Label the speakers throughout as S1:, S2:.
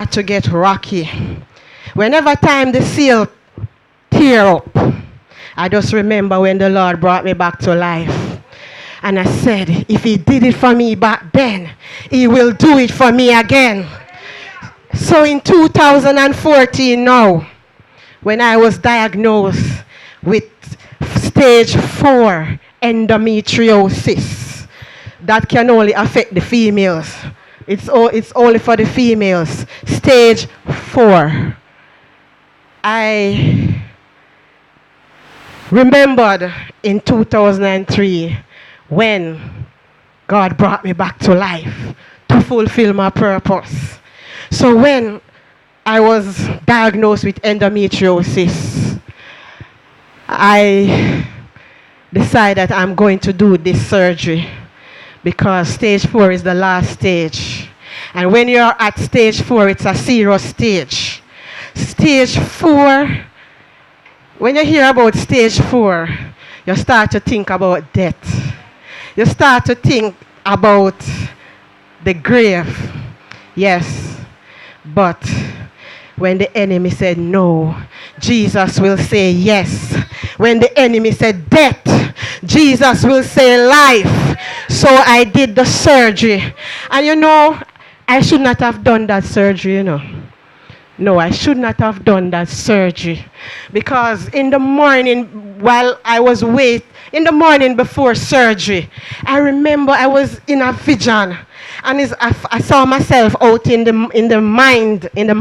S1: to get rocky. Whenever time the seal tear up, I just remember when the Lord brought me back to life. And I said, if he did it for me back then, he will do it for me again. So in 2014 now, when I was diagnosed with stage 4 endometriosis, that can only affect the females. It's only for the females. Stage 4. I remembered in 2003 when God brought me back to life to fulfill my purpose. So when I was diagnosed with endometriosis, I decided I'm going to do this surgery because stage 4 is the last stage. And when you're at stage 4, it's a serious stage. Stage 4, when you hear about stage 4, you start to think about death. You start to think about the grave. Yes. But when the enemy said no, Jesus will say yes. When the enemy said death, Jesus will say life. So I did the surgery. And I should not have done that surgery, No, I should not have done that surgery. Because in the morning, while I was in the morning before surgery, I remember I was in a vision. And I saw myself out in the mines. In the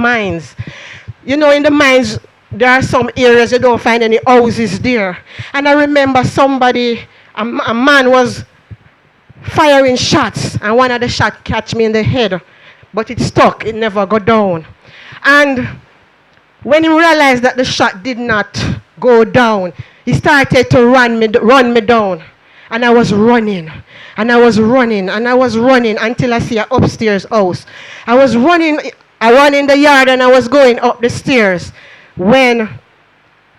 S1: mines, there are some areas you don't find any houses there. And I remember a man was firing shots, and one of the shots catch me in the head, but it stuck, it never got down. And when he realized that the shot did not go down, he started to run me down. And I was running, and I was running, and I was running until I see an upstairs house. I ran in the yard and I was going up the stairs when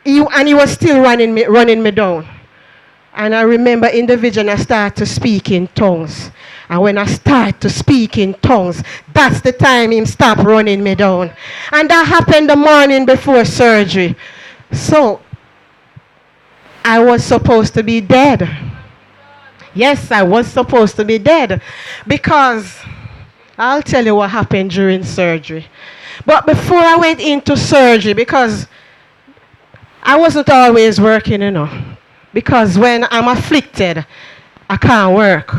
S1: he was still running me down. And I remember in the vision I started to speak in tongues. And when I start to speak in tongues, that's the time he stopped running me down. And that happened the morning before surgery. So I was supposed to be dead. Yes, I was supposed to be dead. Because I'll tell you what happened during surgery. But before I went into surgery, because I wasn't always working, Because when I'm afflicted, I can't work.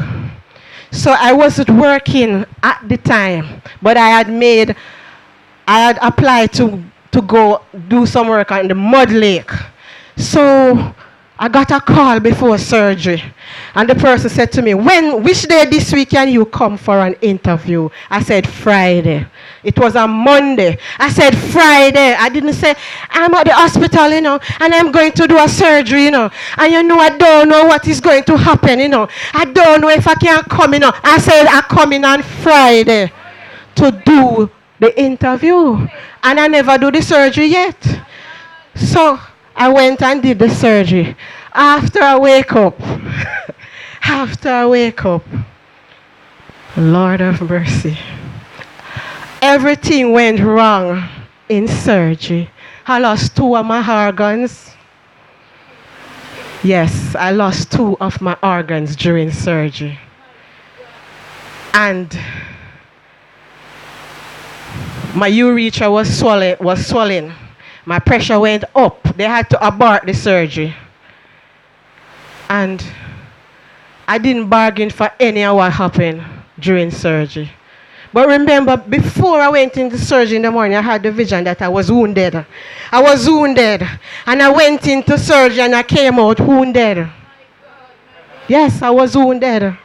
S1: So I wasn't working at the time, but I had applied to go do some work on the mud lake. So I got a call before surgery, and the person said to me, which day this week can you come for an interview? I said Friday. It was a Monday. I said Friday. I didn't say I'm at the hospital, and I'm going to do a surgery, and I don't know what is going to happen, I don't know if I can come, I said I'm coming on Friday to do the interview, and I never do the surgery yet. So I went and did the surgery. After I wake up, Lord of mercy, everything went wrong in surgery. I lost 2 of my organs. Yes, I lost 2 of my organs during surgery. And my urethra was swollen. My pressure went up. They had to abort the surgery. And I didn't bargain for any of what happened during surgery. But remember, before I went into surgery in the morning, I had the vision that I was wounded. I was wounded. And I went into surgery and I came out wounded. Yes, I was wounded.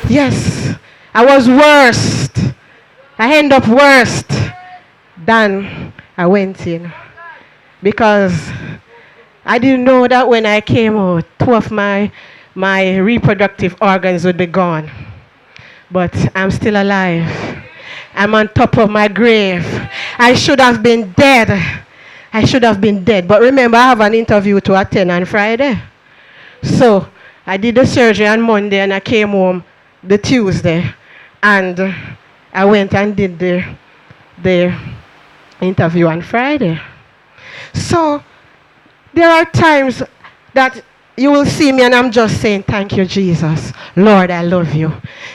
S1: Yes, I was worst. I ended up worse than I went in. Because I didn't know that when I came out, 2 of my reproductive organs would be gone. But I'm still alive. I'm on top of my grave. I should have been dead. But remember, I have an interview to attend on Friday. So I did the surgery on Monday and I came home the Tuesday. And I went and did the interview on Friday. So there are times that you will see me and I'm just saying, thank you, Jesus. Lord, I love you.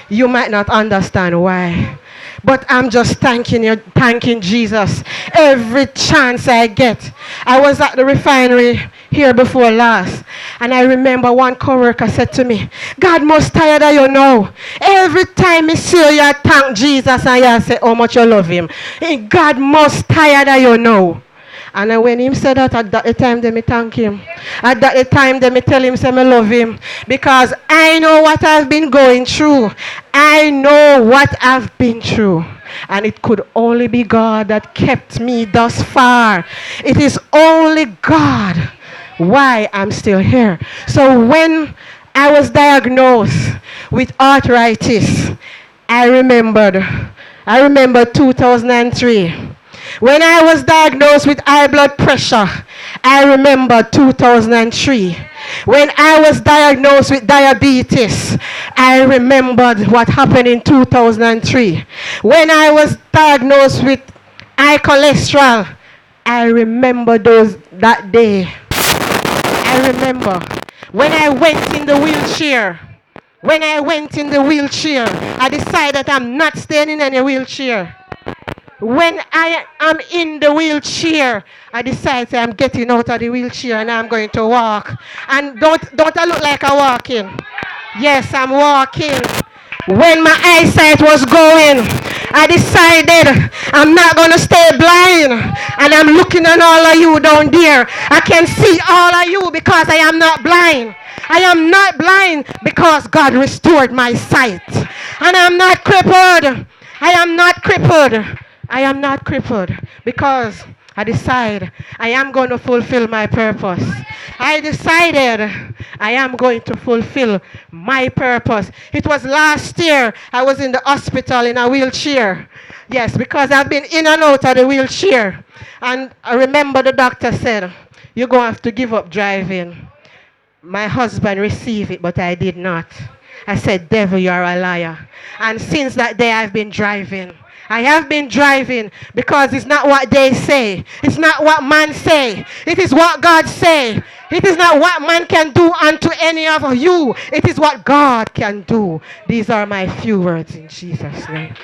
S1: You might not understand why. But I'm just thanking you, thanking Jesus every chance I get. I was at the refinery here before last, and I remember one coworker said to me, God must tired of you now. Every time I see you, you thank Jesus and you say how much you love him. God must tired of you now. And then when him said that, at that time, then me thank him. At that time, then me tell him, say me love him. Because I know what I've been going through. I know what I've been through. And it could only be God that kept me thus far. It is only God why I'm still here. So when I was diagnosed with arthritis, I remember 2003. When I was diagnosed with high blood pressure, I remember 2003. When I was diagnosed with diabetes, I remembered what happened in 2003. When I was diagnosed with high cholesterol, I remember that day. I remember when I went in the wheelchair. When I went in the wheelchair, I decided I'm not staying in any wheelchair. When I am in the wheelchair, I decide I'm getting out of the wheelchair and I'm going to walk. And don't I look like I'm walking? Yes, I'm walking. When my eyesight was going, I decided I'm not going to stay blind. And I'm looking at all of you down there. I can see all of you because I am not blind. I am not blind because God restored my sight. And I'm not crippled. I am not crippled. I am not crippled because I decide I am going to fulfill my purpose. I decided I am going to fulfill my purpose. It was last year I was in the hospital in a wheelchair. Yes, because I've been in and out of the wheelchair. And I remember the doctor said, you're going to have to give up driving. My husband received it, but I did not. I said, devil, you are a liar. And since that day, I've been driving. I have been driving because it's not what they say. It's not what man say. It is what God say. It is not what man can do unto any of you. It is what God can do. These are my few words in Jesus' name.